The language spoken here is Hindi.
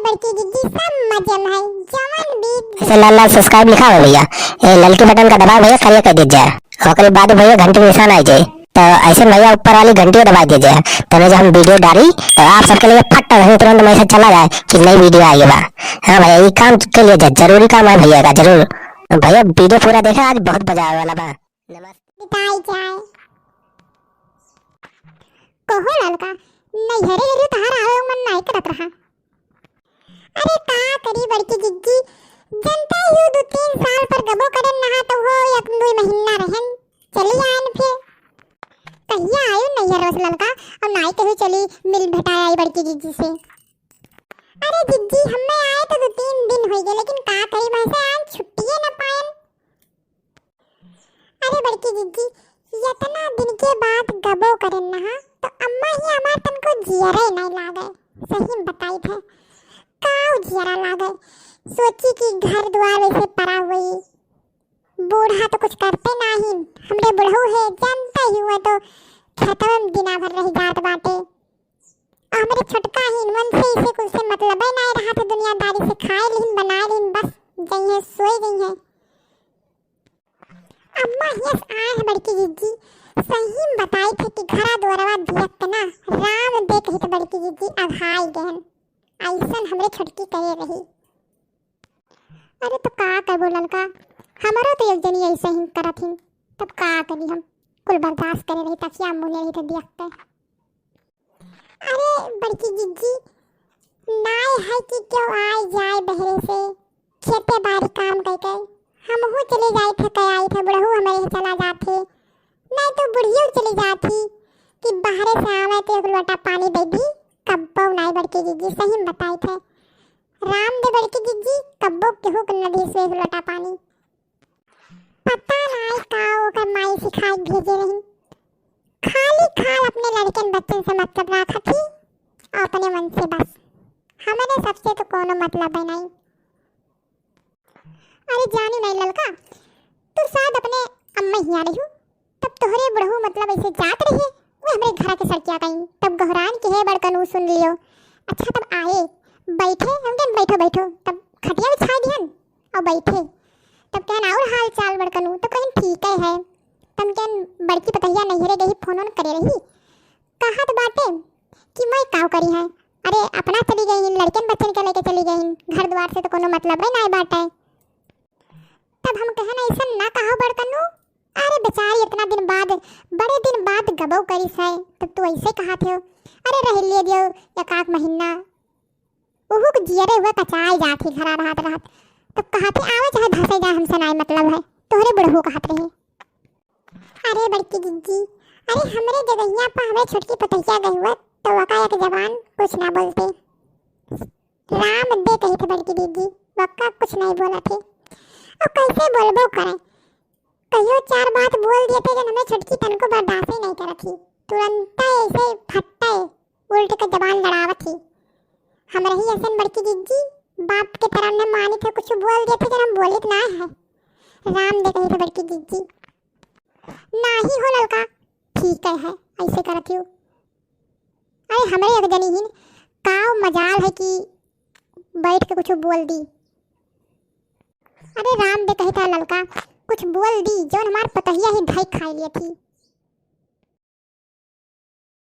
बड़की जिज्जी सब मजे में है। जवन भी ऐसे लाल लाल सब्सक्राइब लिखा हो भैया, ये ललकी बटन का दबाव भैया खाली कर दीजिए। ओकरे बाद भैया घंटे के निशान आ जाए तो ऐसे भैया ऊपर वाली घंटी दबा दीजिए, तो जब हम वीडियो डाली तो आप सबके लिए फट वहीं तुरंत मैसेज चला जाए कि नई वीडियो आई बा। हाँ भैया, ये काम के लिए जरूरी काम है भैया का, जरूर भैया वीडियो पूरा देखा, आज बहुत मजा आने वाला बा। नमस्ते। बिताई जाए कहो लड़का नैहरे गेली तहार आवे मन नहीं करत रहा। अरे का करी बड़की जिज्जी, जनता यू 2-3 साल पर गबो करन नहा तो हो 1-2 महीना रहन चली आन फिर कहिया आयो नैहर रस लड़का और नाई कहो चली मिल भेटाया आई बड़की जिज्जी से। अरे जिज्जी हमें आए तो 2-3 दिन हो गए, लेकिन का करी भैसे आज छुट्टिए न पाएन। अरे बड़की जिज्जी इतना दिन के बाद गबो करन नहा तो अम्मा ही हमार तन को जियरे नहीं लागे। सही बताई थे काऊ जियरा लागे, सोची कि घर द्वार वैसे पड़ा हुई, बूढ़ा तो कुछ करते नहीं, हमरे बुढ़ऊ है जानते ही हुए तो खेतों में दिना भर रही जात बाटे। हमरे छोटका ही मन से इसे कुछ से मतलब ही नहीं रहा था, दुनियादारी से खाए लिन बनाए लिन बस गई है सोई गई है। अम्मा यस आए है बड़की जिज्जी, सही बताई थे कि घरा द्वारवा दियत ना राम देख ही तो बड़की जिज्जी अघाई गहन ऐसन हमरे छुटकी करे रही। अरे तो का कर बोलन का, हमारो तो एक जनी ऐसे ही करत ही, तब का करी हम कुल बर्दाश्त करे रही तकिया मुने रही तो दियत। अरे बड़की जिज्जी नाय है कि क्यों आए जाए बहरे से खेते बारी काम करके हम हो चले जाए थे, कह आई थे बुढ़ऊ हमारे चला जाते, नहीं तो बुढ़ियों चली जाती कि बाहर से आवे तो एक लोटा पानी दे दी कब्बो नहीं बड़की जिज्जी। सही बताई थे राम दे बड़की जिज्जी कब्बो केहू के नदी से एक लोटा पानी पता नहीं का ओकर माई सिखाई भेजे रही। खाली खाल अपने लड़के बच्चन से मतलब रखा थी और अपने मन से बस, हमारे सबसे तो कोनो मतलब है नहीं। अरे जानी नहीं ललका, तू शायद अपने अम्मा ही आ रही हो, तब तोहरे बुढ़ऊ मतलब ऐसे जात रही वो हमरे घर के सड़किया कहीं, तब गहरान के है बड़कनू सुन लियो। अच्छा तब आए बैठे हम कहन बैठो बैठो, तब खटिया बिछा दिहन और बैठे, तब कहन और हाल चाल बड़कनू, तो कहन ठीक है। तब कहन बड़की पतैया नैहरे गई फोन ऑन करे रही, कहा तो बाटे कि मैं काव करी है। अरे अपना चली गई लड़कन बच्चन के लेके चली गई, घर द्वार से तो कोनो मतलब नहीं बाटे। तब हम कहन ऐसा ना कहो बड़कनू, अरे बेचारी इतना दिन बाद बड़े दिन बाद गबो करिस है, तब तू ऐसे कहा थे। अरे रह लिए दियो एक महीना ओहू के जियरे हुए कचाई जाती घरा रहत रहत, तब कहते आवे चाहे धसे जाए हमसे नहीं मतलब है, तोहरे बुढ़ऊ कहत रहे। अरे बड़की जिज्जी अरे हमरे जगहिया पर हमें छोटकी पतैया गई हुआ तो वका एक जवान कुछ ना बोलते, राम दे कही थे बड़की जिज्जी वका कुछ नहीं बोला थे। और कैसे बोलबो करे, कहियो 4 बात बोल दिए थे जब हमें छुटकी तन को बर्दाश्त ही नहीं करत थी, तुरंत ऐसे फट्टे उल्ट के जबान लड़ावत थी। हम रही ऐसे बड़की जिज्जी बाप के तरह ने मानी थे, कुछ बोल दिए थे जब हम बोलित ना है, राम दे कही थे बड़की जिज्जी ना ही हो ललका ठीक है ऐसे करत हूँ। अरे हमरे एक जनी ही काव मजाल है कि बैठ के कुछ बोल दी। अरे राम दे कहता ललका कुछ बोल दी जो हमार पतहिया ही ढाई खाई लिए थी।